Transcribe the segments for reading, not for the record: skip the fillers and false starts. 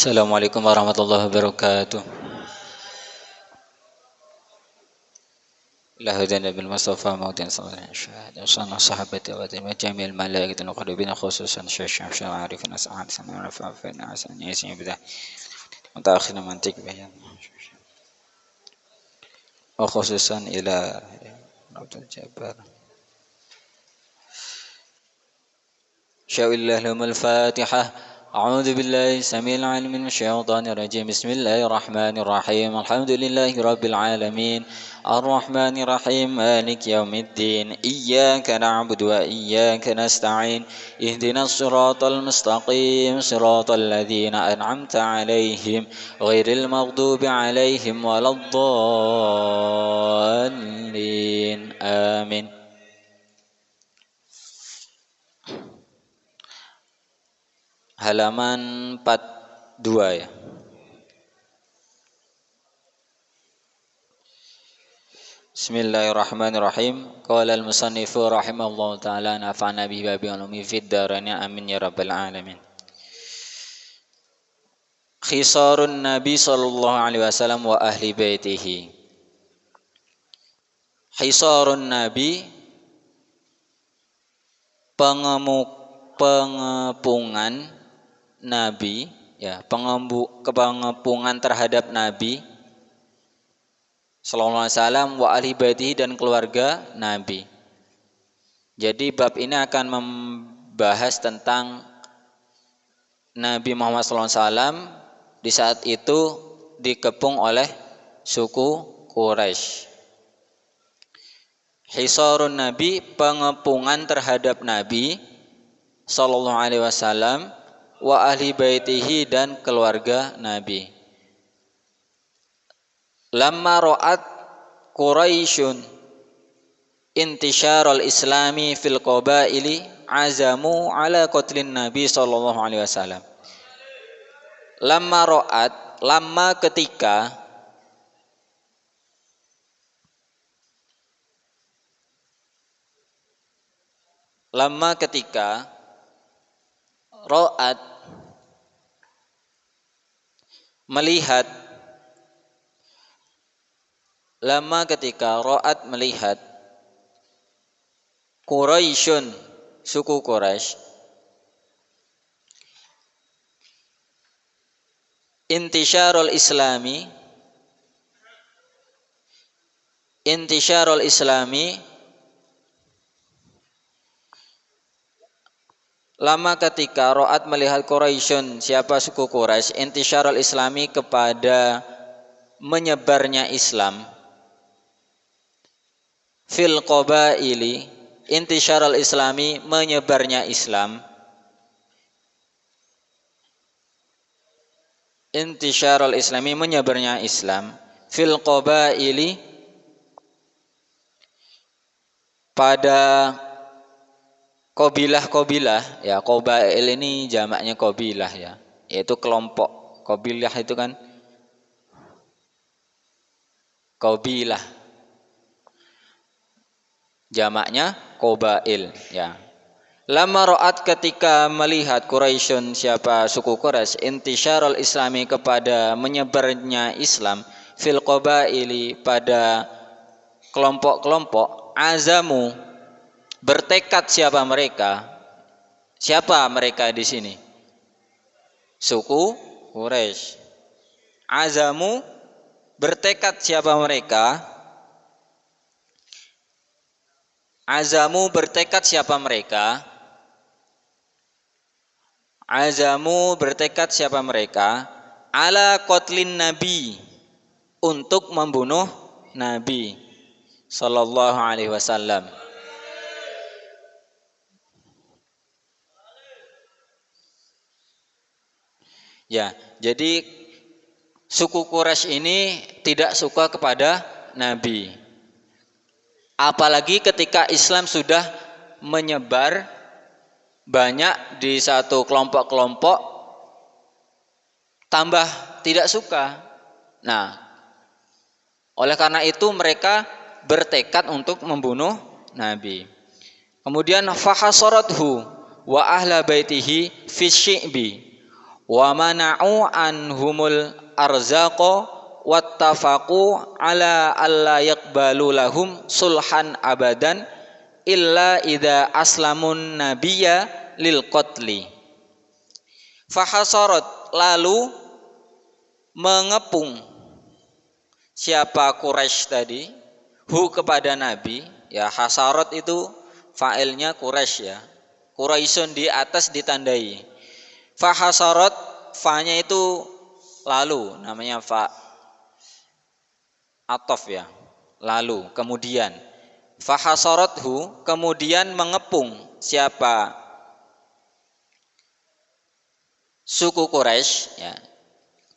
Assalamualaikum warahmatullahi wabarakatuh. La hudana bil Mustafa maudin sallallahu alaihi wasallam sahabati wa jamil malaikati al-qurubin khususan syekh arifin as'ad sana rafa'in asan yasin bidah mutaakhir mantik bayan wa khususan ila Abdul Jabbar sya'illah lahumul fatihah. أعوذ بالله السميع العليم من الشيطان الرجيم بسم الله الرحمن الرحيم الحمد لله رب العالمين الرحمن الرحيم مالك يوم الدين إياك نعبد وإياك نستعين اهدنا الصراط المستقيم صراط الذين أنعمت عليهم غير المغضوب عليهم ولا الضالين آمين. Halaman 42 ya. Bismillahirrahmanirrahim. Qala al-musannifu rahimahullahu ta'ala nafa'ana bihi wa bi ulumi fid dharain amin ya rabbal alamin. Khisarun Nabi sallallahu alaihi wasallam wa ahli baitihi. Khisarun Nabi, pengepungan Nabi, ya, pengepungan terhadap Nabi sallallahu alaihi wasallam wa ahli baitihi dan keluarga Nabi. Jadi bab ini akan membahas tentang Nabi Muhammad sallallahu alaihi wasallam di saat itu dikepung oleh suku Quraisy. Hisarun Nabi, pengepungan terhadap Nabi sallallahu alaihi wasallam wa ahli baitihi dan keluarga Nabi. Lamma ra'at Quraisyun intisharul islami fil qabaili azamu ala qatlin Nabi sallallahu alaihi wasallam. Lamma ra'at, lamma ketika ra'at melihat, lama ketika ra'at melihat Quraisyun, suku Quraisy, intisharul islami lama ketika ra'at melihat Quraisyun, siapa suku Quraisy, intisyarul islami kepada menyebarnya Islam, fil qabaili, intisyarul islami menyebarnya Islam, intisyarul islami menyebarnya Islam, fil qabaili pada Qabilah, ya, qabail ini jamaknya qabilah, ya, yaitu kelompok. Qabilah itu kan qabilah, jamaknya qabail, ya. Lama ra'at ketika melihat Quraisyun, siapa suku Quraisy, intisyarul islami kepada menyebarnya Islam, fil qabaili pada kelompok-kelompok, azamu bertekad, siapa mereka? Siapa mereka di sini? Suku Quraisy. Azamu bertekad, siapa mereka? Azamu bertekad, siapa mereka? Azamu bertekad, siapa mereka? Ala qatlin Nabi, untuk membunuh Nabi sallallahu alaihi wasallam. Ya, jadi suku Quraisy ini tidak suka kepada Nabi. Apalagi ketika Islam sudah menyebar banyak di satu kelompok-kelompok, tambah tidak suka. Nah, oleh karena itu mereka bertekad untuk membunuh Nabi. Kemudian fahasarathu wa ahla baitihi fi syi'bi wa mana'u anhumul arzaqa wattafaqu ala alla yaqbalu lahum sulhan abadan illa idza aslamun nabiyya lil qatli. Fahasarat, lalu mengepung siapa Quraisy tadi, hu kepada Nabi, ya hasarat itu fa'ilnya Quraisy ya. Quraisyun di atas ditandai. Fahasarat, fa-nya itu lalu, namanya fa atof ya. Lalu, kemudian fahasarathu, kemudian mengepung siapa suku Quraisy ya.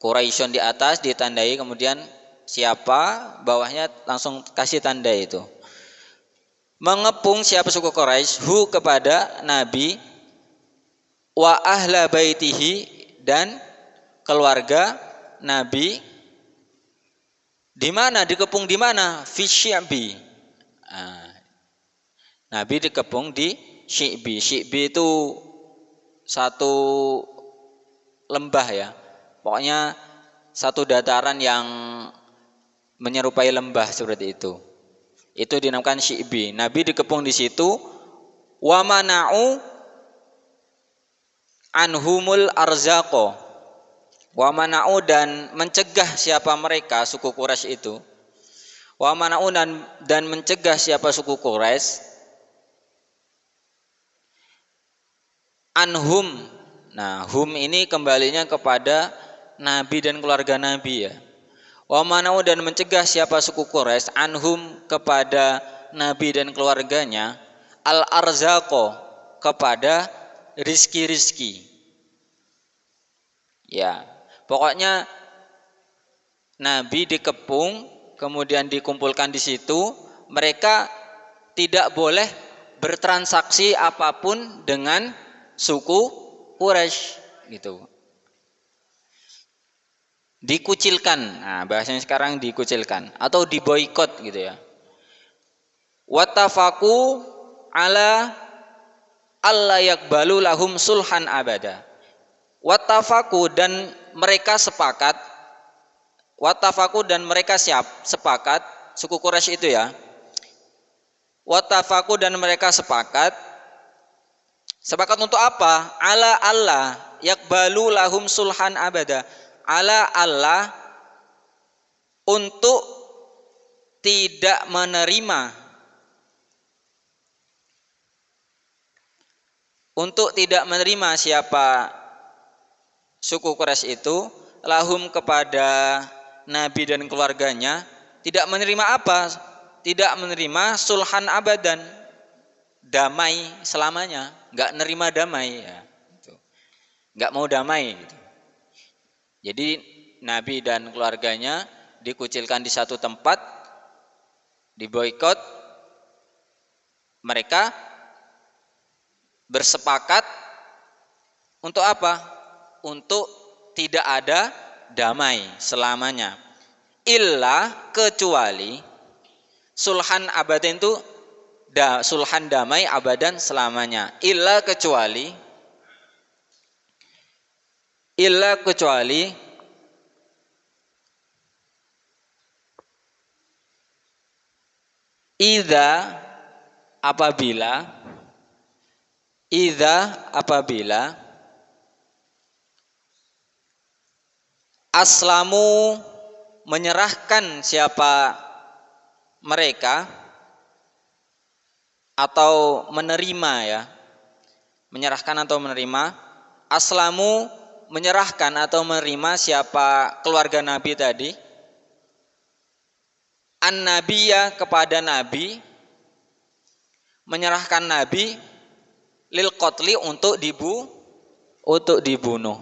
Quraisyun di atas ditandai, kemudian siapa bawahnya langsung kasih tanda itu. Mengepung siapa suku Quraisy hu kepada Nabi wa ahla baitihi, dan keluarga Nabi. Di mana dikepung, di mana? Fi Syi'bi. Nabi dikepung di Syi'bi. Syi'bi itu satu lembah ya. Pokoknya satu dataran yang menyerupai lembah seperti itu. Itu dinamakan Syi'bi. Nabi dikepung di situ. Wa mana'u anhumul arzaqo. Wa mana'u, dan mencegah siapa mereka suku Quraisy itu. Wa mana'u, dan mencegah siapa suku Quraisy anhum. Nah, hum ini kembalinya kepada Nabi dan keluarga Nabi ya. Wa mana'u, dan mencegah siapa suku Quraisy anhum kepada Nabi dan keluarganya al arzaqo, kepada rizki-rizki. Ya, pokoknya Nabi dikepung, kemudian dikumpulkan di situ. Mereka tidak boleh bertransaksi apapun dengan suku Quraisy gitu. Dikucilkan. Nah, bahasanya sekarang dikucilkan atau diboikot gitu ya. Wattafaqu ala alla yaqbalu lahum sulhan abada. Wattafaqu, dan mereka sepakat. Wattafaqu, dan mereka sepakat, suku Quraisy itu ya. Wattafaqu, dan mereka sepakat. Sepakat untuk apa? Ala Allah yaqbalu lahum sulhan abada. Ala Allah, untuk tidak menerima, siapa suku Quraisy itu lahum kepada Nabi dan keluarganya, tidak menerima apa? Tidak menerima sulhan abadan, damai selamanya, nggak nerima damai ya, nggak mau damai gitu. Jadi Nabi dan keluarganya dikucilkan di satu tempat, diboikot. Mereka bersepakat untuk apa? Untuk tidak ada damai selamanya. Illa, kecuali sulhan abadan itu sulhan damai abadan selamanya. Illa, kecuali apabila aslamu, menyerahkan siapa mereka, atau menerima ya, menyerahkan atau menerima. Aslamu, menyerahkan atau menerima siapa keluarga Nabi tadi, an-nabiyya, kepada Nabi, menyerahkan Nabi lil qatli, untuk dibunuh.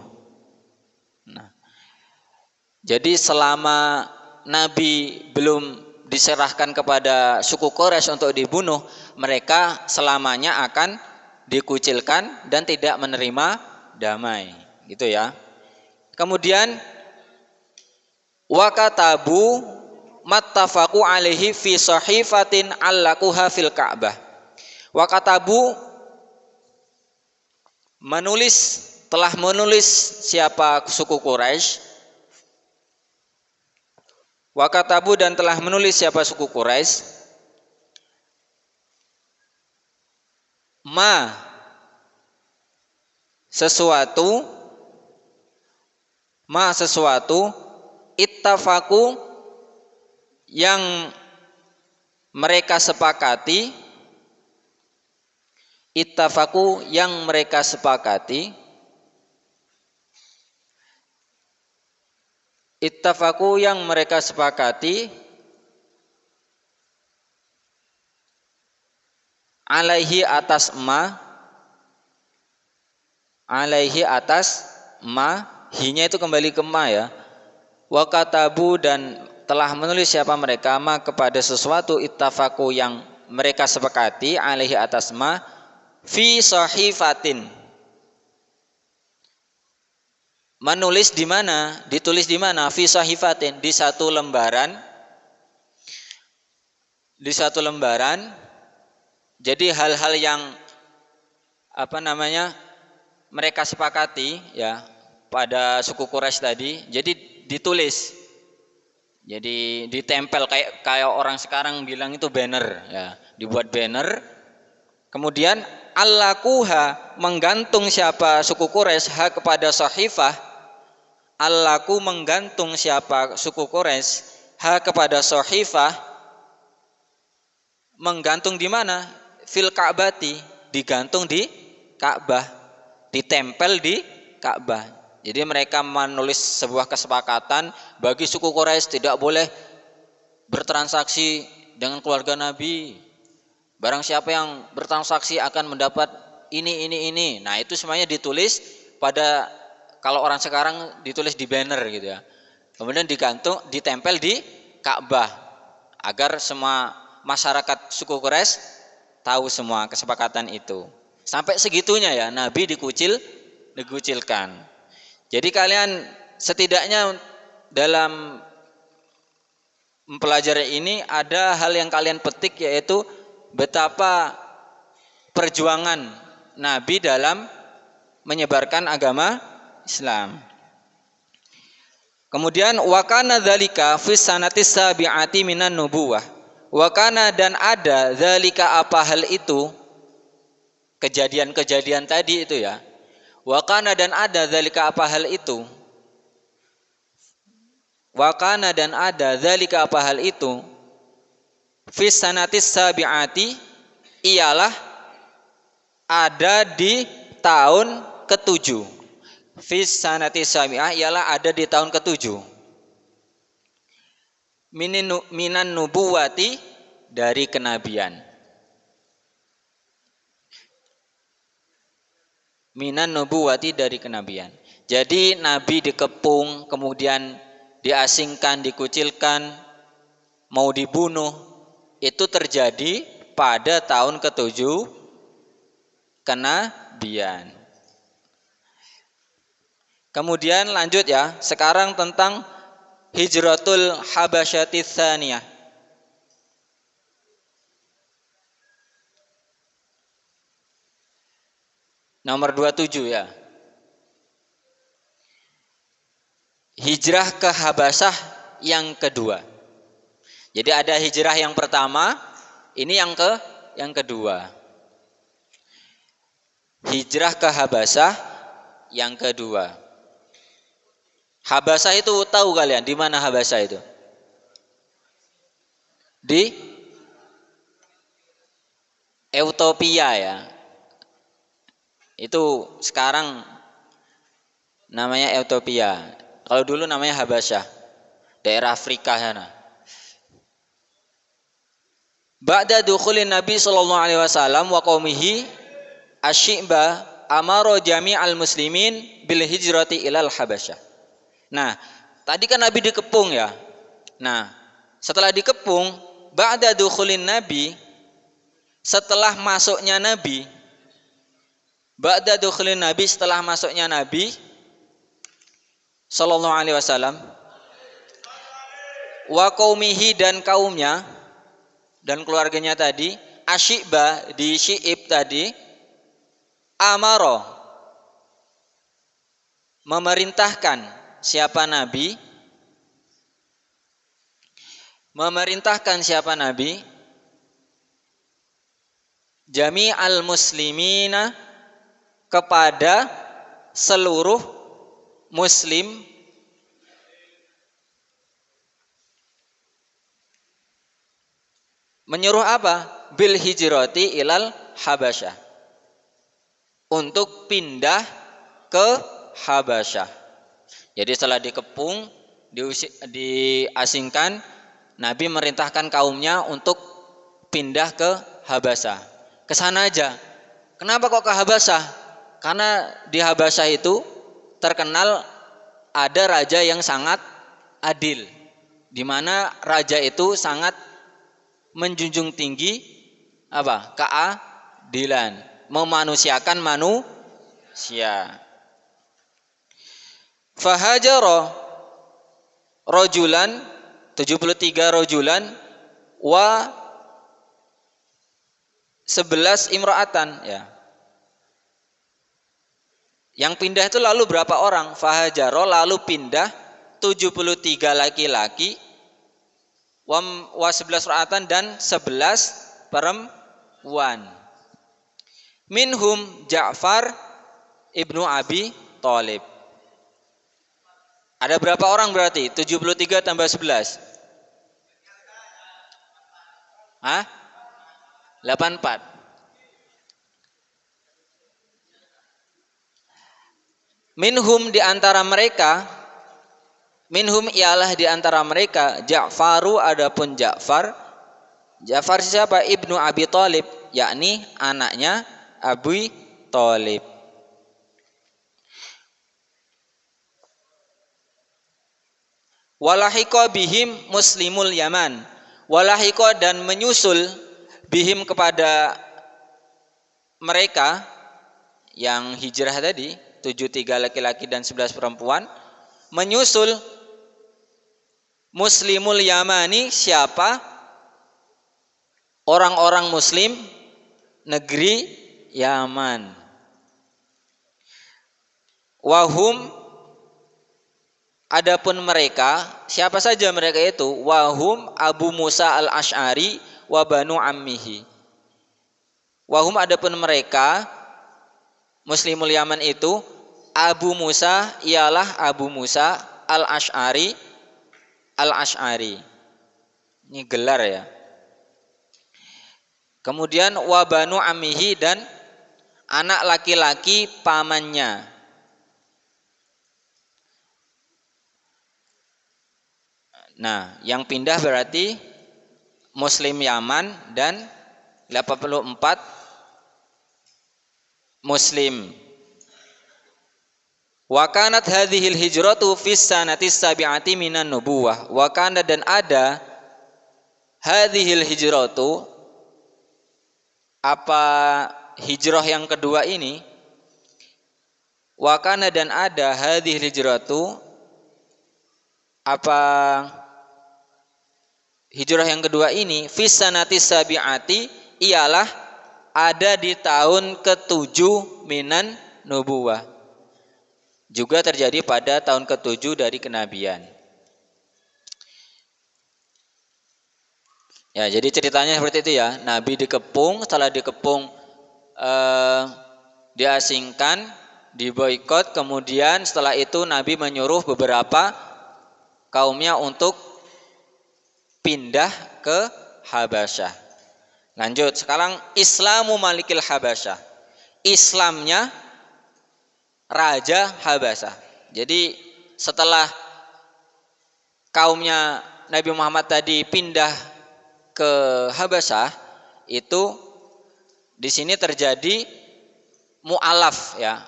Nah, jadi selama Nabi belum diserahkan kepada suku Quraisy untuk dibunuh, mereka selamanya akan dikucilkan dan tidak menerima damai, gitu ya. Kemudian wakatabu mattafaqu alaihi fi sahifatin allaquha fil Ka'bah. Wakatabu, menulis telah menulis siapa suku Quraisy, wa katabu dan telah menulis siapa suku Quraisy, ma sesuatu ittafaku yang mereka sepakati, ittafaku yang mereka sepakati, ittafaku yang mereka sepakati, alaihi atas ma, alaihi atas ma, hinya itu kembali ke ma ya. Wa katabu dan telah menulis siapa mereka ma kepada sesuatu ittafaku yang mereka sepakati, alaihi atas ma, fi sahifatin. Menulis di mana? Ditulis di mana? Fi sahifatin, di satu lembaran. Di satu lembaran. Jadi hal-hal yang mereka sepakati ya pada suku Quraisy tadi, jadi ditulis. Jadi ditempel kayak orang sekarang bilang itu banner ya, dibuat banner. Kemudian allakuha menggantung siapa suku Quraisy ha kepada sahifah. Allaku menggantung siapa suku Quraisy ha kepada sahifah. Menggantung di mana? Fil Ka'bati, digantung di Ka'bah, ditempel di Ka'bah. Jadi mereka menulis sebuah kesepakatan bagi suku Quraisy tidak boleh bertransaksi dengan keluarga Nabi. Barang siapa yang bertransaksi akan mendapat ini. Nah, itu semuanya ditulis pada, kalau orang sekarang ditulis di banner gitu ya. Kemudian digantung, ditempel di Ka'bah agar semua masyarakat suku Quraisy tahu semua kesepakatan itu. Sampai segitunya ya, Nabi dikucilkan. Jadi kalian setidaknya dalam mempelajari ini ada hal yang kalian petik, yaitu betapa perjuangan Nabi dalam menyebarkan agama Islam. Kemudian wakana dzalika fi sanatis sabi'ati minan nubuwah. Wakana dan ada dzalika apa hal itu, kejadian-kejadian tadi itu ya. Wakana dan ada dzalika apa hal itu. Wakana dan ada dzalika apa hal itu. Fi sanatis sabi'ati ialah ada di tahun ke-7. Fi sanatis sabi'ah ialah ada di tahun ke-7. Minan nubuwati dari kenabian. Minan nubuwati dari kenabian. Jadi Nabi dikepung, kemudian diasingkan, dikucilkan, mau dibunuh, itu terjadi pada tahun ke-7 kenabian. Kemudian lanjut ya, sekarang tentang Hijratul Habasyati Tsaniyah. Nomor 27 ya. Hijrah ke Habasyah yang kedua. Jadi ada hijrah yang pertama, ini yang kedua. Hijrah ke Habasyah yang kedua. Habasyah itu tahu kalian di mana Habasyah itu? Di Ethiopia ya. Itu sekarang namanya Ethiopia. Kalau dulu namanya Habasyah, daerah Afrika sana. Ba'da dukhulin Nabi sallallahu alaihi wasallam wa qaumihi asy-Syi'ba amara jami'al muslimin bil hijrati ilal Habasyah. Nah, tadi kan Nabi dikepung ya. Nah, setelah dikepung, ba'da dukhulin Nabi, setelah masuknya Nabi, ba'da dukhulin Nabi, setelah masuknya Nabi sallallahu alaihi wasallam, wa qaumihi dan kaumnya dan keluarganya tadi, asy-Syi'ba di Syi'ib tadi, amara memerintahkan siapa nabi? Memerintahkan siapa nabi? Jami'al muslimina, kepada seluruh muslim menyuruh apa? Bil hijrati ilal Habasyah, untuk pindah ke Habasyah. Jadi setelah dikepung, diasingkan, Nabi merintahkan kaumnya untuk pindah ke Habasyah. Ke sana aja. Kenapa kok ke Habasyah? Karena di Habasyah itu terkenal ada raja yang sangat adil, di mana raja itu sangat menjunjung tinggi apa? Keadilan, memanusiakan manusia. Fahajara rojulan, 73 rojulan, wa 11 imra'atan, ya. Yang pindah itu lalu berapa orang? Fahajara, lalu pindah 73 laki-laki, wa 11 ra'atan, dan 11 perempuan. Minhum Ja'far ibnu Abi Thalib. Ada berapa orang berarti? 73 tambah 11. Hah? 84. Minhum, di antara mereka, minhum ialah di antara mereka, Ja'faru, adapun Ja'far. Ja'far siapa? Ibnu Abi Thalib, yakni anaknya Abi Thalib. Walahiko bihim muslimul Yaman. Walahiko, dan menyusul bihim, kepada mereka yang hijrah tadi, 73 laki-laki dan 11 perempuan, menyusul muslimul Yamani, siapa? Orang-orang muslim negeri Yaman. Wahum, adapun mereka, siapa saja mereka itu? Wahum Abu Musa al-Ash'ari wa banu ammihi. Wahum, adapun mereka muslimul Yaman itu, Abu Musa, ialah Abu Musa al-Ash'ari. Al-Ash'ari ini gelar, ya. Kemudian wa banu ammihi, dan anak laki-laki pamannya. Nah, yang pindah berarti muslim Yaman dan 84 muslim. Wa kanat hadhil hijratu fis sanati sabi'ati minan nubuwah. Wa kanat, dan ada, hadhil hijratu, apa hijrah yang kedua ini, wa kanat, dan ada, hadhil hijratu, apa hijrah yang kedua ini, fis sanati sabi'ati, ialah ada di tahun ke-7 minan nubuwah, juga terjadi pada tahun ke-7 dari kenabian. Ya, jadi ceritanya seperti itu, ya. Nabi dikepung, setelah dikepung diasingkan, diboikot, kemudian setelah itu Nabi menyuruh beberapa kaumnya untuk pindah ke Habasyah. Lanjut, sekarang Islamu Malikil Habasyah. Islamnya Raja Habasyah. Jadi setelah kaumnya Nabi Muhammad tadi pindah ke Habasyah, itu di sini terjadi mu'alaf, ya.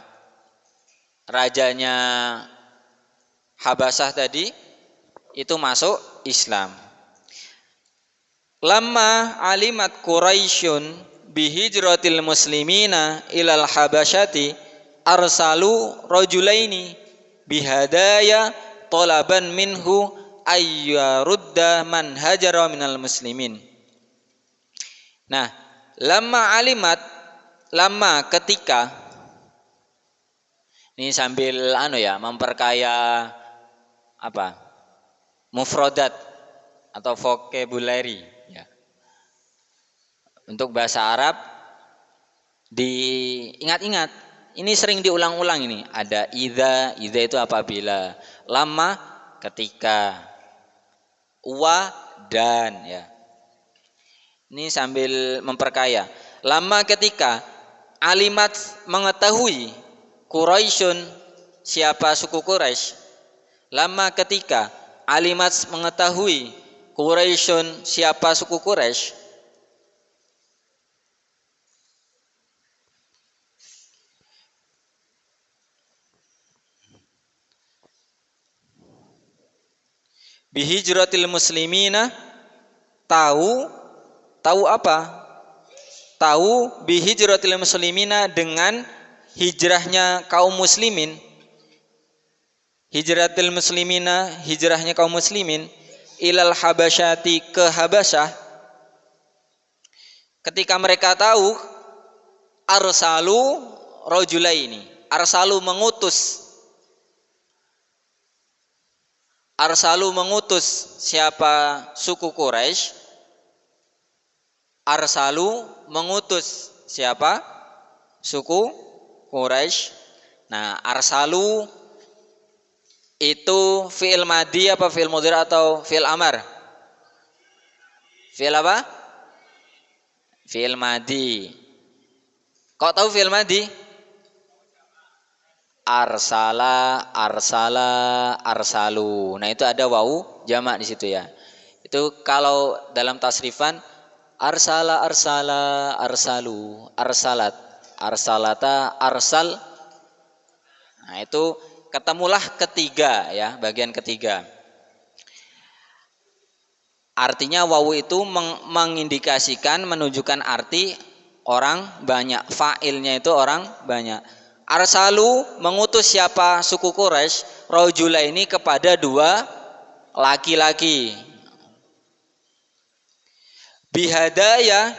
Rajanya Habasyah tadi itu masuk Islam. Lamma alimat Quraisyun bihijratil muslimina ilal Habasyati arsalu rajulaini bihadaya talaban minhu ayyarudda man hajara minal muslimin. Nah, lamma alimat, lama ketika Ini sambil memperkaya apa? Mufrodat atau vocabulary ya. Untuk bahasa Arab diingat-ingat. Ini sering diulang-ulang ini. Ada idza itu apabila, lama ketika, wa dan ya. Ini sambil memperkaya. Lama ketika alimat mengetahui Quraisyun siapa suku Quraisy. Lama ketika alimat mengetahui Quraisyun siapa suku Quraisy. Bihijratil muslimina, tahu apa? Tahu bihijratil muslimina dengan hijrahnya kaum muslimin. Hijratil muslimina, hijrahnya kaum muslimin, ilal habasyati, ke Habasyah. Ketika mereka tahu, arsalu rajulaini, arsalu mengutus siapa? Suku Quraisy. Arsalu mengutus siapa? Suku Quraisy. Nah, arsalu itu fi'il madhi apa fi'il mudhari atau fi'il amar? Fi'il apa? Fi'il madhi. Kok tahu fi'il madhi? Arsala, arsalu. Nah, itu ada wawu jamak di situ ya. Itu kalau dalam tasrifan arsala, arsalu, arsalat, arsalata, arsal. Nah, itu ketemulah ketiga ya, bagian ketiga. Artinya wawu itu mengindikasikan, menunjukkan arti orang banyak. Fa'ilnya itu orang banyak. Arsalu mengutus siapa? Suku Quraisy, rajula ini kepada dua laki-laki. Bihadaya.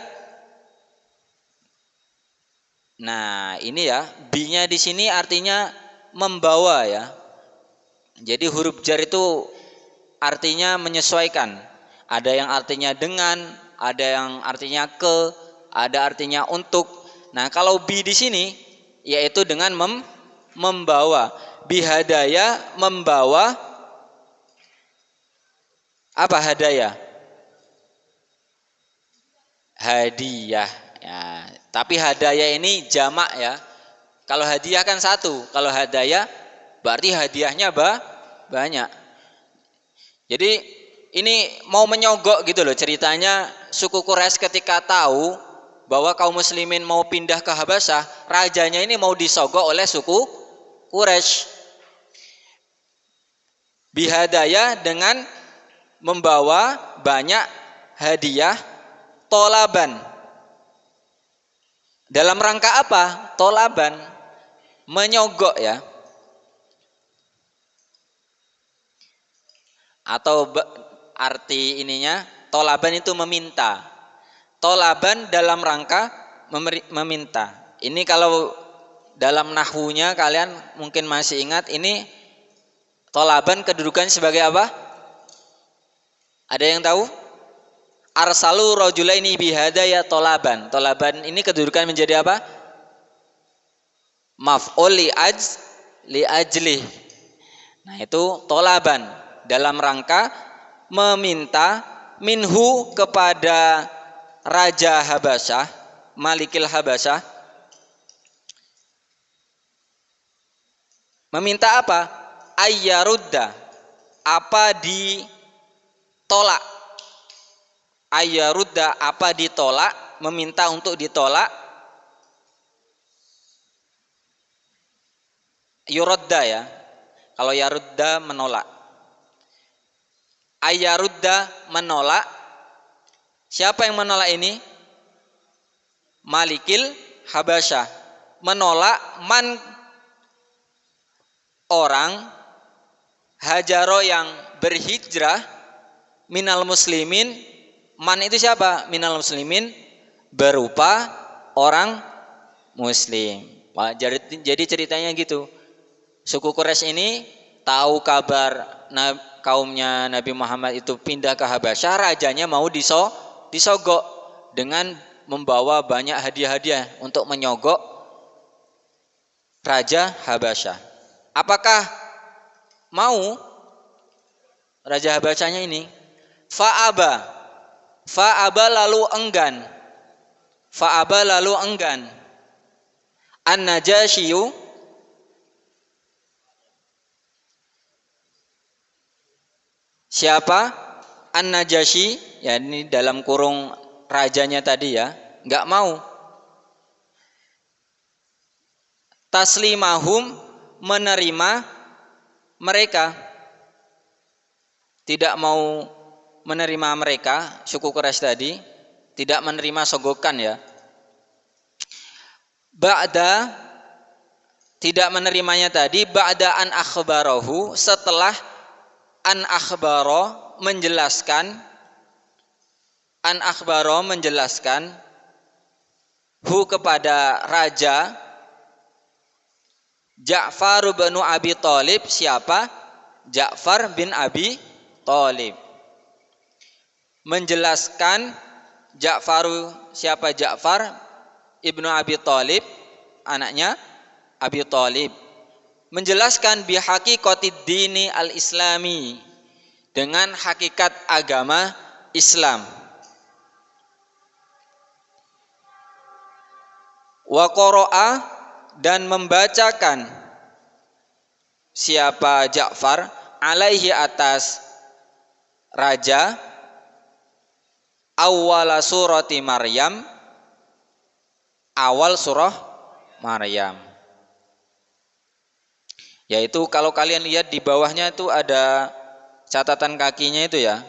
Nah, ini ya, bi-nya di sini artinya membawa ya. Jadi huruf jar itu artinya menyesuaikan. Ada yang artinya dengan, ada yang artinya ke, ada artinya untuk. Nah, kalau bi di sini yaitu dengan membawa. Bihadaya, membawa apa hadaya? Hadiah ya. Tapi hadaya ini jamak ya. Kalau hadiah kan satu, kalau hadaya berarti hadiahnya banyak. Jadi ini mau menyogok gitu loh ceritanya. Suku Quraisy ketika tahu bahwa kaum muslimin mau pindah ke Habasyah, rajanya ini mau disogok oleh suku Quraisy. Bihadaya, dengan membawa banyak hadiah. Tolaban, dalam rangka apa? Tolaban, menyogok ya. Atau arti ininya tolaban itu meminta. Tolaban dalam rangka meminta. Ini kalau dalam nahwunya kalian mungkin masih ingat, ini tolaban kedudukan sebagai apa? Ada yang tahu? Arsalu rajulaini bihadaya tolaban. Tolaban ini kedudukan menjadi apa? Maf'ul li ajli. Nah, itu tolaban dalam rangka meminta, minhu, kepada Raja Habasyah, Malikil Habasyah. Meminta apa? Ayyarudda, apa ditolak. Ayyarudda, apa ditolak, meminta untuk ditolak. Yuradda ya. Kalau yarudda menolak. Ayyarudda menolak. Siapa yang menolak ini? Malikil Habasyah. Menolak man, orang, hajaro yang berhijrah, minal muslimin. Man itu siapa? Minal muslimin, berupa orang muslim. Jadi ceritanya gitu. Suku Quraisy ini tahu kabar kaumnya Nabi Muhammad itu pindah ke Habasyah, rajanya mau disogok dengan membawa banyak hadiah-hadiah untuk menyogok Raja Habasyah. Apakah mau Raja Habasyahnya ini? Fa'aba lalu enggan. Fa'aba lalu enggan. An-Najasyiyu, siapa? An-Najasyi, ya ini dalam kurung rajanya tadi ya, enggak mau. Taslimahum, menerima mereka, tidak mau menerima mereka, suku Quraisy tadi tidak menerima sogokan ya. Ba'da, tidak menerimanya tadi, ba'da an akhbarahu, setelah an akhbaro menjelaskan, an akhbaro menjelaskan hu kepada raja Ja'far bin Abi Thalib. Siapa? Ja'far bin Abi Thalib. Menjelaskan Ja'far, siapa Ja'far? Ibnu Abi Thalib, anaknya Abi Thalib. Menjelaskan bihaqiqatid dini al-islami, dengan hakikat agama Islam. Wa qara'a, dan membacakan siapa Ja'far alaihi, atas raja, awwala surati Maryam, awal surah Maryam. Yaitu kalau kalian lihat di bawahnya itu ada catatan kakinya itu ya.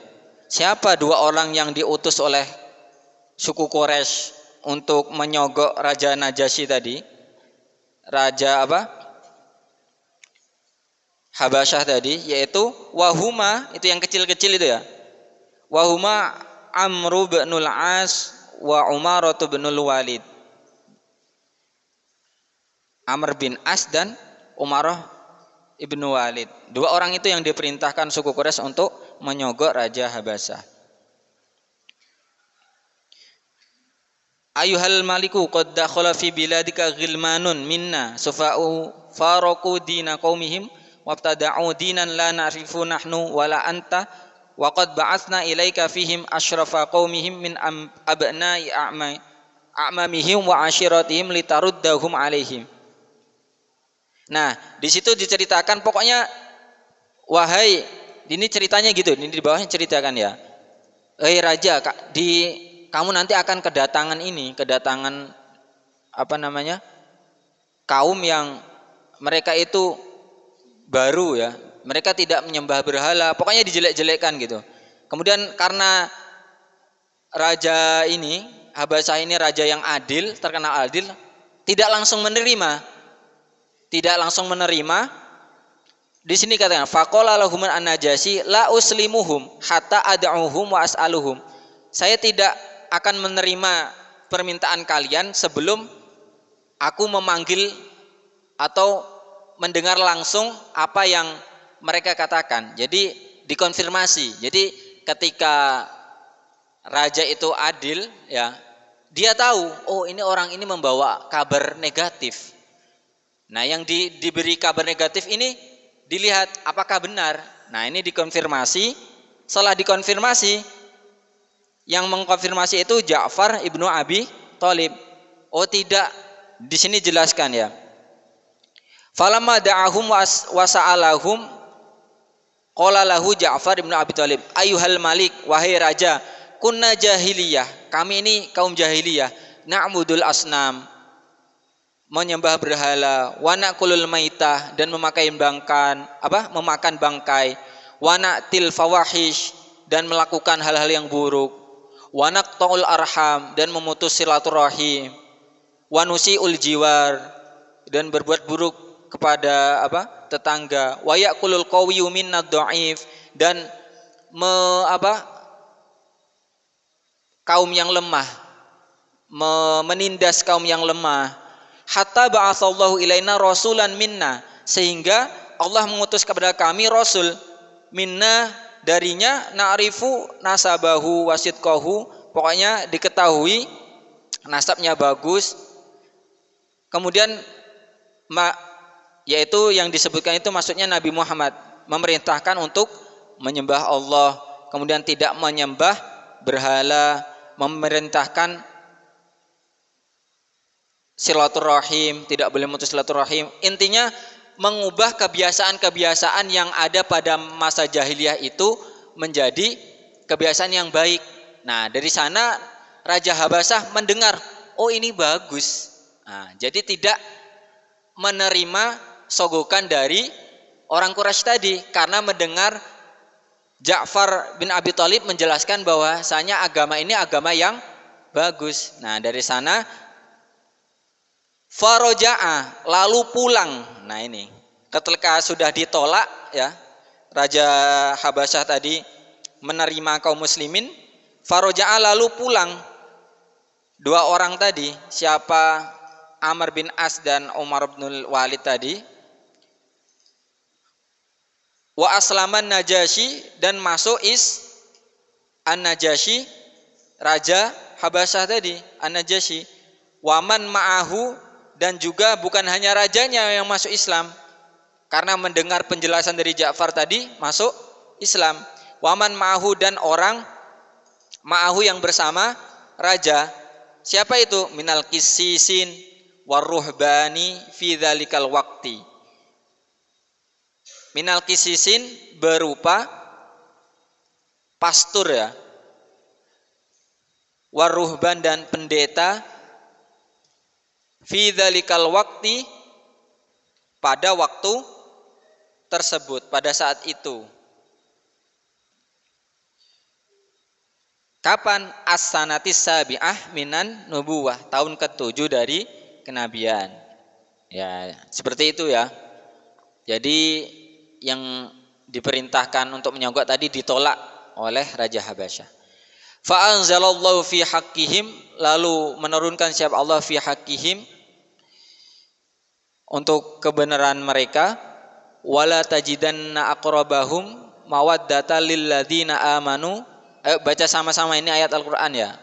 Siapa dua orang yang diutus oleh suku Quraisy untuk menyogok Raja Najasyi tadi? Raja apa? Habasyah tadi, yaitu wahuma, itu yang kecil-kecil itu ya. Wahuma Amru bin As wa Umar bin Walid. Amr bin As dan Umarah ibnu Walid. Dua orang itu yang diperintahkan suku Quraisy untuk menyogok Raja Habasyah. Ayuhal maliku qad dakhala fi biladika ghilmanun minna sufa'u faraku dina qaumihim wabtada'u dinan la na'rifu nahnu wala anta wa qad ba'athna ilaika fihim asyrafa qaumihim min abna'i a'mamihim wa ashiratihim litaruddahum alaihim. Nah, di situ diceritakan pokoknya, wahai, ini ceritanya gitu, ini di bawahnya ceritakan ya. Raja, kamu nanti akan kedatangan apa namanya, kaum yang mereka itu baru ya, mereka tidak menyembah berhala, pokoknya dijelek-jelekkan gitu. Kemudian karena raja ini, Habasyah ini raja yang adil, terkenal adil, tidak langsung menerima. Di sini katakan faqala lahum an-Najasyi la uslimuhum hatta ad'uhum wa as'aluhum. Saya tidak akan menerima permintaan kalian sebelum aku memanggil atau mendengar langsung apa yang mereka katakan. Jadi dikonfirmasi. Jadi ketika raja itu adil ya, dia tahu, oh ini orang ini membawa kabar negatif. Nah, yang diberi kabar negatif ini dilihat apakah benar. Nah, ini dikonfirmasi. Setelah dikonfirmasi, yang mengkonfirmasi itu Ja'far ibnu Abi Thalib. Oh tidak, di sini jelaskan ya. Falamma da'ahum wa sa'alahum qala lahu Ja'far ibnu Abi Thalib, ayyuhal malik, wahai raja, kunna jahiliyah, kami ini kaum jahiliyah, na'budul asnam, menyembah berhala, wa na'kulul maitah, dan memakan bangkai, wa na'til fawahish, dan melakukan hal-hal yang buruk, wa naqta'ul arham, dan memutus silaturahim, wa nusi'ul jiwar, dan berbuat buruk kepada tetangga, wa ya'kulul qawiyyu minnad dha'if, dan kaum yang lemah, menindas kaum yang lemah. Hatta ba'atsallahu ilaina rasulan minna, sehingga Allah mengutus kepada kami rasul minna, darinya na'rifu nasabahu wasidqahu, pokoknya diketahui nasabnya bagus. Kemudian yaitu yang disebutkan itu maksudnya Nabi Muhammad memerintahkan untuk menyembah Allah, kemudian tidak menyembah berhala, memerintahkan silaturahim, tidak boleh mutus silaturahim. Intinya mengubah kebiasaan-kebiasaan yang ada pada masa jahiliyah itu menjadi kebiasaan yang baik. Nah, dari sana Raja Habasyah mendengar, oh ini bagus. Nah, jadi tidak menerima sogokan dari orang Quraisy tadi karena mendengar Ja'far bin Abi Thalib menjelaskan bahwasanya agama ini agama yang bagus. Nah, dari sana faraja'a, lalu pulang. Nah, ini ketika sudah ditolak ya, Raja Habasyah tadi menerima kaum muslimin, faraja'a, lalu pulang dua orang tadi, siapa Amr bin As dan Umar bin Walid tadi. Wa aslaman Najasyi, dan masuk An-Najasyi, Raja Habasyah tadi, An-Najasyi. Waman ma'ahu, dan juga bukan hanya rajanya yang masuk Islam, karena mendengar penjelasan dari Ja'far tadi masuk Islam. Waman ma'ahu, dan orang ma'ahu yang bersama raja. Siapa itu? Minal qissisin waruhbani fi dzalikal waqti. Minal qissisin berupa pastur ya, waruhban dan pendeta, fi dzalikal waqti, pada waktu tersebut, pada saat itu. Kapan? As-sanatis sabi'ah minan nubuwah, tahun ke-7 dari kenabian. Ya, seperti itu ya. Jadi yang diperintahkan untuk menyogok tadi ditolak oleh Raja Habasyah. Fa anzalallahu fi haqqihim, lalu menurunkan siapa Allah fi haqqihim, untuk kebenaran mereka, wala tajidanna aqrabahum mawaddatan lil ladzina amanu. Ayo baca sama-sama, ini ayat Al-Qur'an ya.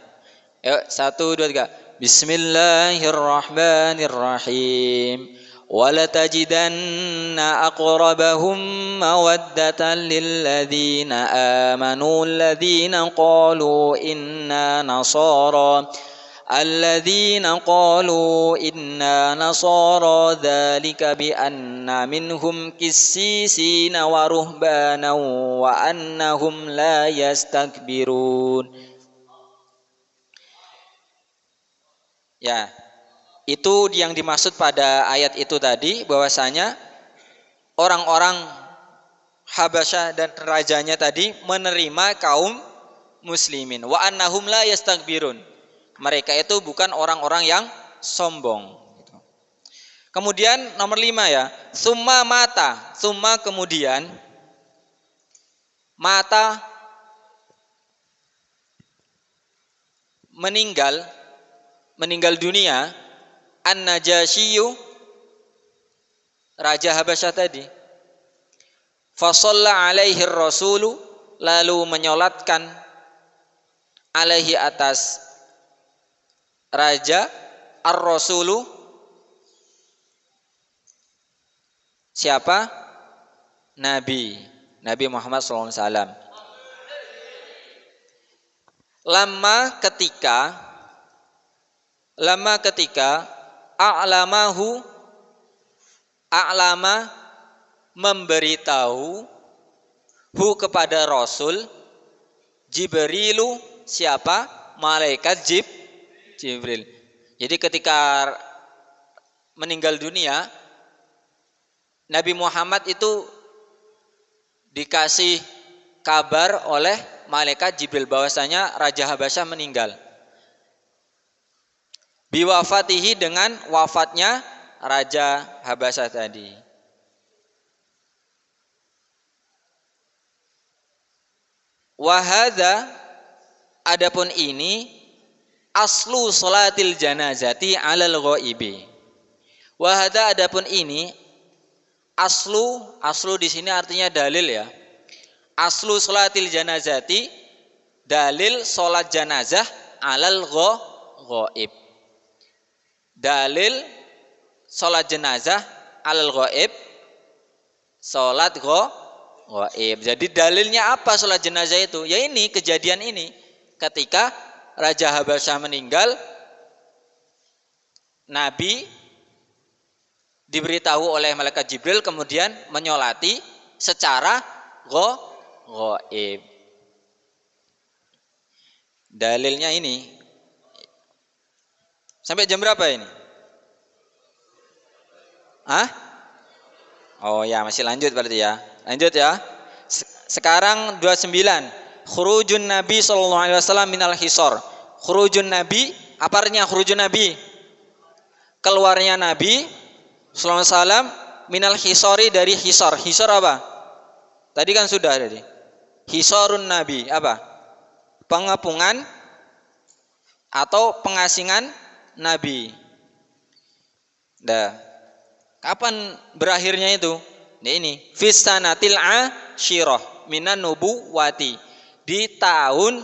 Ayo 1 2 3. Bismillahirrahmanirrahim. Wala tajidanna aqrabahum mawaddatan lil ladzina amanu alladzina qalu inna nasara. الذين قالوا إنا نصارى ذلك بأن منهم قسيسين ورهبانا وأنهم لا يستكبرون. Ya, itu yang dimaksud pada ayat itu tadi, bahwasanya orang-orang Habasyah dan rajanya tadi menerima kaum muslimin. Wa annahum la yastakbirun. Mereka itu bukan orang-orang yang sombong. Kemudian nomor 5 ya, summa mata, summa kemudian mata meninggal dunia, An-Najasyiyu, Raja Habasyah tadi. Fa shalla alaihi rasulu, lalu menyolatkan alaihi, atas Raja, ar-rasulu, siapa? Nabi Muhammad SAW. Lama ketika a'lama memberitahu hu kepada Rasul, Jibrilu, siapa? Malaikat Jibril. Jadi ketika meninggal dunia, Nabi Muhammad itu dikasih kabar oleh malaikat Jibril bahwasanya Raja Habasyah meninggal. Biwafatihi, dengan wafatnya Raja Habasyah tadi. Wahada, adapun ini aslu salatil janazati alal ghaibi. Wahada, adapun ini Aslu di sini artinya dalil ya. Aslu sholatil janazati, dalil sholat janazah alal ghaib. Dalil sholat jenazah alal ghaib, sholat ghaib. Jadi dalilnya apa sholat jenazah itu? Ya ini, kejadian ini. Ketika Raja Habasyah meninggal, Nabi diberitahu oleh malaikat Jibril, kemudian menyolati secara ghaib. Dalilnya ini. Sampai jam berapa ini? Oh ya, masih lanjut berarti ya. Lanjut ya. Sekarang 29. Khurujun Nabi sallallahu alaihi wasallam minal hisor. Khurujun Nabi, apa artinya khurujun Nabi? Keluarnya Nabi sallallahu alaihi wasallam minal hisori, dari hisor. Hisor apa? Tadi kan sudah tadi. Hisorun Nabi apa? Pengepungan atau pengasingan Nabi. Dah. Kapan berakhirnya itu? Nah ini, fis sanatil asyirah minan nubuwati. Di tahun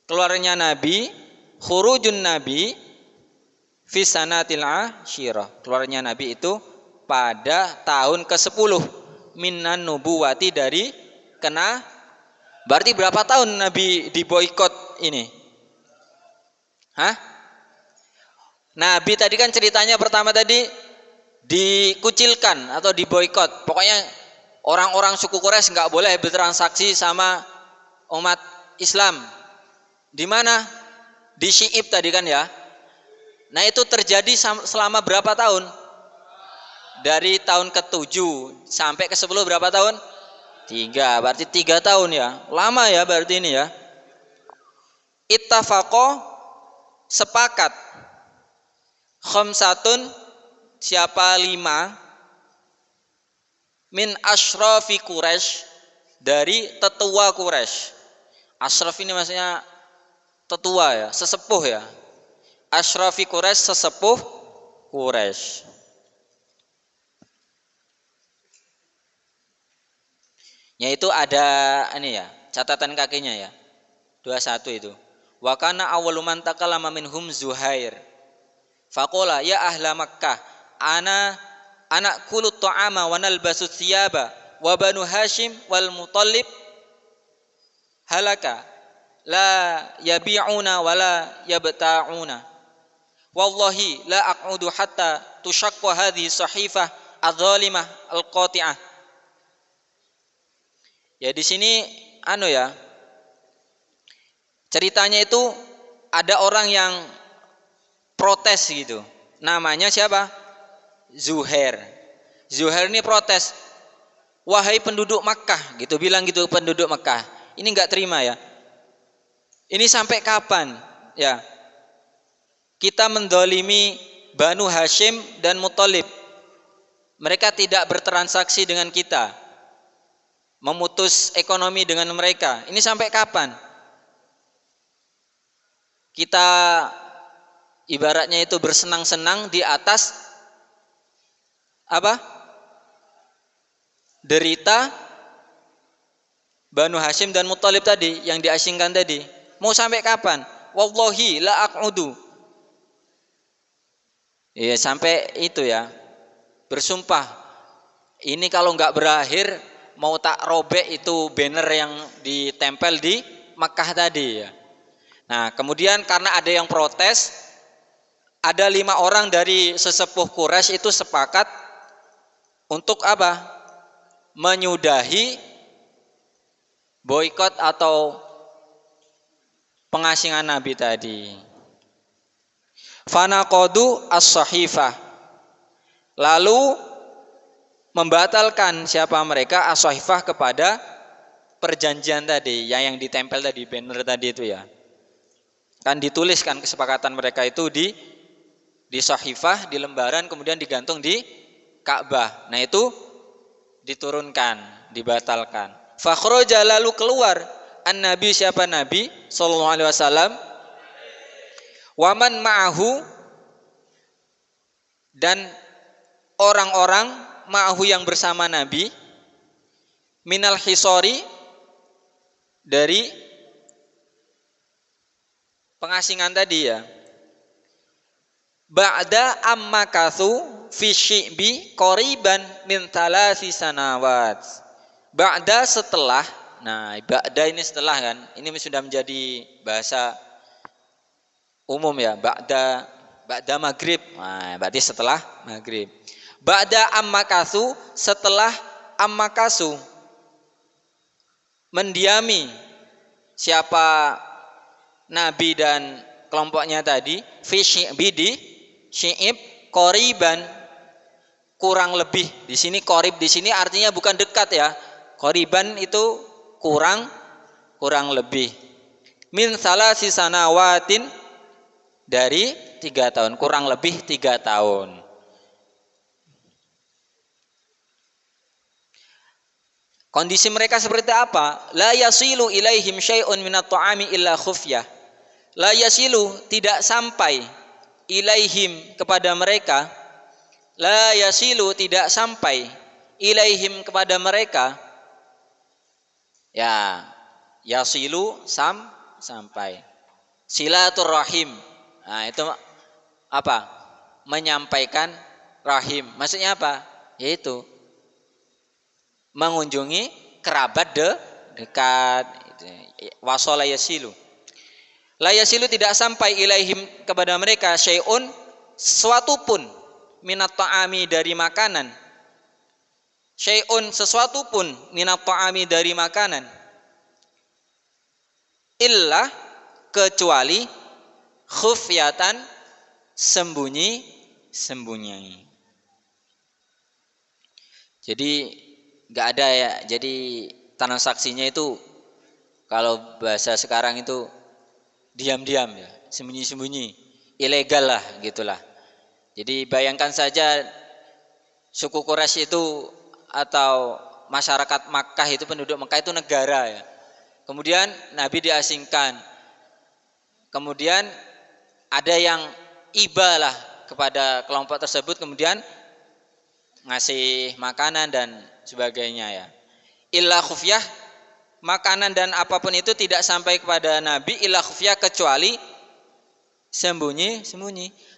keluarnya Nabi, khurujun Nabi fis sanatil asyirah. Keluarnya Nabi itu pada tahun ke-10 minan nubuwati, dari kena. Berarti berapa tahun Nabi diboikot ini? Nabi tadi kan ceritanya pertama tadi dikucilkan atau diboikot. Pokoknya orang-orang suku Quraisy nggak boleh bertransaksi sama umat Islam. Di mana? Di Syi'ib tadi kan ya. Nah itu terjadi selama berapa tahun? Dari tahun ke-7 sampai ke-10 berapa tahun? 3, berarti 3 tahun ya. Lama ya berarti ini ya. Ittafaqo, sepakat. Khamsatun, siapa 5, min asyrafi Quraisy, dari tetua Quraisy. Asyraf ini maksudnya tetua ya, sesepuh ya. Asyrafi Quraisy, sesepuh Quraisy. Yaitu ada ini ya, catatan kakinya ya. 21 itu. Wa kana awwalu man takallama minhum Zuhair. Faqala ya ahla Makkah, ana kulu ta'ama wa nalbasu thiyaba wa banu Hashim wal Muttalib halaka la yabi'una wa la yabta'una. Wallahi la aq'udu hatta tushaqqa hadhihi sahifah adh-dhalimah al-qati'ah. Ya di sini ya. Ceritanya itu ada orang yang protes gitu. Namanya siapa? Zuhair. Zuhair ini protes. Wahai penduduk Makkah, gitu bilang gitu, penduduk Makkah. Ini enggak terima ya. Ini sampai kapan? Ya. Kita mendolimi Banu Hashim dan Muttalib. Mereka tidak bertransaksi dengan kita. Memutus ekonomi dengan mereka. Ini sampai kapan? Kita ibaratnya itu bersenang-senang di atas apa? Derita Banu Hashim dan Muttalib tadi, yang diasingkan tadi. Mau sampai kapan? Wallahi la aq'udu. Ya sampai itu ya. Bersumpah. Ini kalau enggak berakhir, mau tak robek itu banner yang ditempel di Makkah tadi ya. Nah kemudian karena ada yang protes, ada 5 orang dari sesepuh Quraisy itu sepakat untuk apa? Menyudahi boikot atau pengasingan Nabi tadi. Fanaqadu as-sahifah. Lalu membatalkan siapa mereka? As-sahifah, kepada perjanjian tadi, yang ditempel tadi, banner tadi itu ya. Kan dituliskan kesepakatan mereka itu di sahifah, di lembaran, kemudian digantung di Ka'bah. Nah itu diturunkan, dibatalkan. Fakhraja, lalu keluar an-nabi, siapa Nabi sallallahu alaihi wasallam, waman ma'ahu, dan orang-orang ma'ahu yang bersama Nabi, minal hisori dari pengasingan tadi ya. Ba'da ammakathu fi syi'bi qoriban min thalathi sanawat. Ba'da setelah, nah ba'da ini setelah kan, ini sudah menjadi bahasa umum ya. Ba'da maghrib, nah, berarti setelah maghrib. Ba'da ammakathu, setelah ammakasu, mendiami siapa Nabi dan kelompoknya tadi, fi syi'bi di syi'ib, qoriban kurang lebih. Di sini qorib di sini artinya bukan dekat ya. Qoriban itu kurang lebih. Min salasi sanawatin, dari 3 tahun, kurang lebih 3 tahun. Kondisi mereka seperti apa? La yasilu ilaihim syai'un minat ta'ami illa khufyah. La yasilu, tidak sampai, ilaihim kepada mereka, la yasilu tidak sampai, ilaihim kepada mereka, ya yasilu sampai, silaturrahim, nah itu apa? Menyampaikan rahim, maksudnya apa? Yaitu mengunjungi kerabat dekat, wasala yasilu. La yasilu tidak sampai ilaihim kepada mereka syai'un, sesuatu pun, minat ta'ami dari makanan, syai'un sesuatu pun, minat ta'ami dari makanan, illa kecuali khufyatan, sembunyi. Jadi nggak ada ya, jadi transaksinya itu kalau bahasa sekarang itu diam-diam ya, sembunyi-sembunyi, ilegal lah gitulah. Jadi bayangkan saja suku Quraisy itu atau masyarakat Makkah itu, penduduk Makkah itu negara ya. Kemudian Nabi diasingkan. Kemudian ada yang iba lah kepada kelompok tersebut, kemudian ngasih makanan dan sebagainya ya. Illa khufyah, makanan dan apapun itu tidak sampai kepada Nabi, illa khufyah, kecuali sembunyi.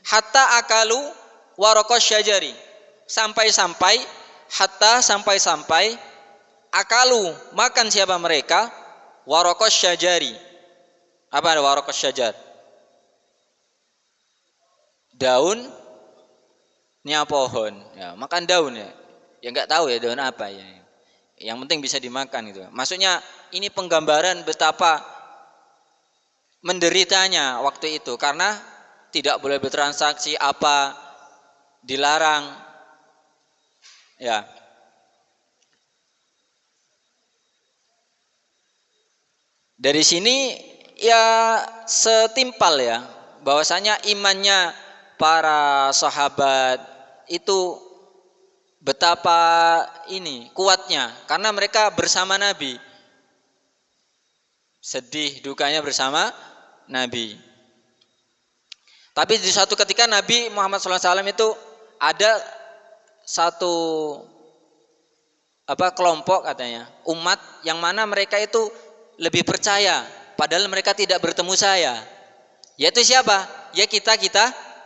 Hatta akalu waraqas syajari, sampai-sampai akalu, makan siapa mereka, waraqas syajari. Apa ada waraqas syajar? Daunnya pohon ya, makan daun ya. Ya enggak tahu ya daun apa ya. Yang penting bisa dimakan gitu. Maksudnya ini penggambaran betapa menderitanya waktu itu, karena tidak boleh bertransaksi, apa dilarang ya. Dari sini ya setimpal ya, bahwasanya imannya para sahabat itu betapa ini kuatnya, karena mereka bersama Nabi, sedih dukanya bersama Nabi. Tapi di suatu ketika Nabi Muhammad SAW itu ada satu kelompok katanya, umat yang mana mereka itu lebih percaya, padahal mereka tidak bertemu saya. Yaitu siapa? Ya kita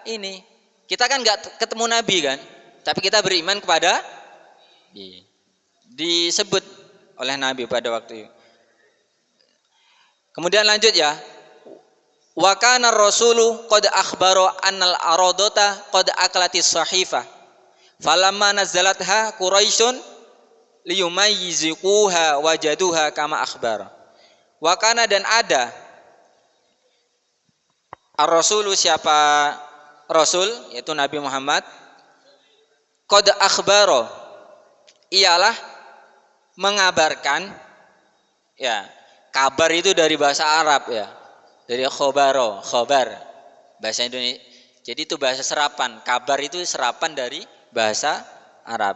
ini. Kita kan nggak ketemu Nabi kan, tapi kita beriman kepada, disebut oleh Nabi pada waktu itu. Kemudian lanjut ya. Wa kana rasulu qad akhbaro annal aradata qad aklatis sahifah. Falamma nazalatha Quraisyun liyumayyizuha wajaduha kama akhbar. Wa kana, dan ada, ar-rasulu siapa Rasul, yaitu Nabi Muhammad, qad akhbaro, ialah mengabarkan ya. Kabar itu dari bahasa Arab ya, dari khobaro, khobar bahasa Indonesia. Jadi itu bahasa serapan, kabar itu serapan dari bahasa Arab.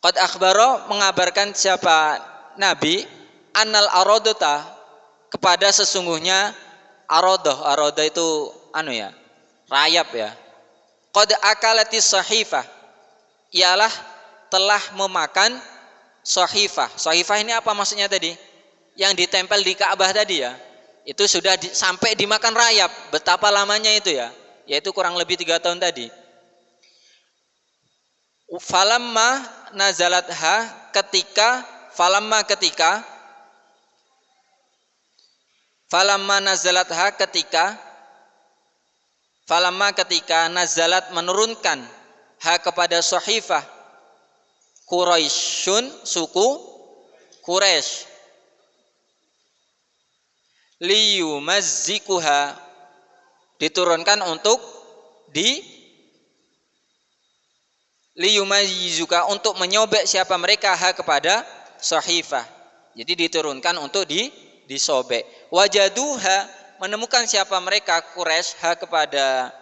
Qad akhbaro, mengabarkan siapa Nabi, annal aradata, kepada sesungguhnya aradah itu rayap ya. Qad akalatis sahifah, ialah telah memakan sahifah. Sahifah ini apa maksudnya tadi? Yang ditempel di Ka'bah tadi ya. Itu sudah sampai dimakan rayap. Betapa lamanya itu ya. Yaitu kurang lebih 3 tahun tadi. Falamma nazalatha ketika nazalat menurunkan ha kepada sahifah Quraisyun, suku Quraisy, liyumazzikuha, diturunkan untuk liyumayyizuka, untuk menyobek siapa mereka ha kepada sahifah. Jadi diturunkan untuk disobek. Wajaduha, menemukan siapa mereka Quraisy ha kepada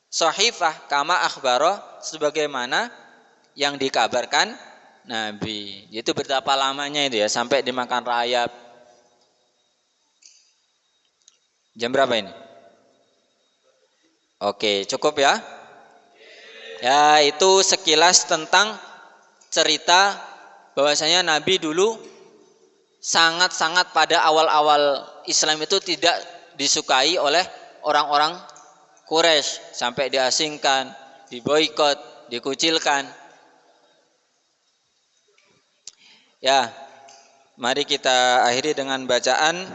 sahifah kama akhbaro, sebagaimana yang dikabarkan Nabi. Itu betapa lamanya itu ya, sampai dimakan rayap. Jam berapa ini? Oke, cukup ya. Ya, itu sekilas tentang cerita bahwasanya Nabi dulu sangat-sangat pada awal-awal Islam itu tidak disukai oleh orang-orang Quraisy, sampai diasingkan, diboikot, dikucilkan. Ya, mari kita akhiri dengan bacaan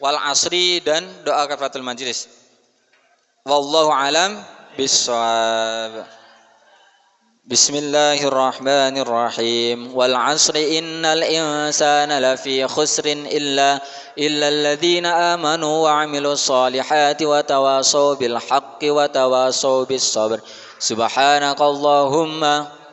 wal asri dan doa kafaratul majlis. Wallahu alam bissawab. Bismillahirrahmanirrahim. Wal asri innal insana lafi khusrin illa alladzina amanu wa amilus solihati wa tawasaw bil haqqi wa tawasaw bis sabr. Subhanakallahumma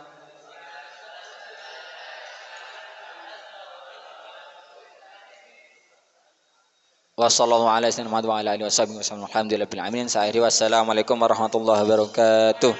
wa sallallahu ala sayyidina Muhammad wa ala alihi wasallam. Alhamdulillahil alamin. Wassalamualaikum warahmatullahi wabarakatuh.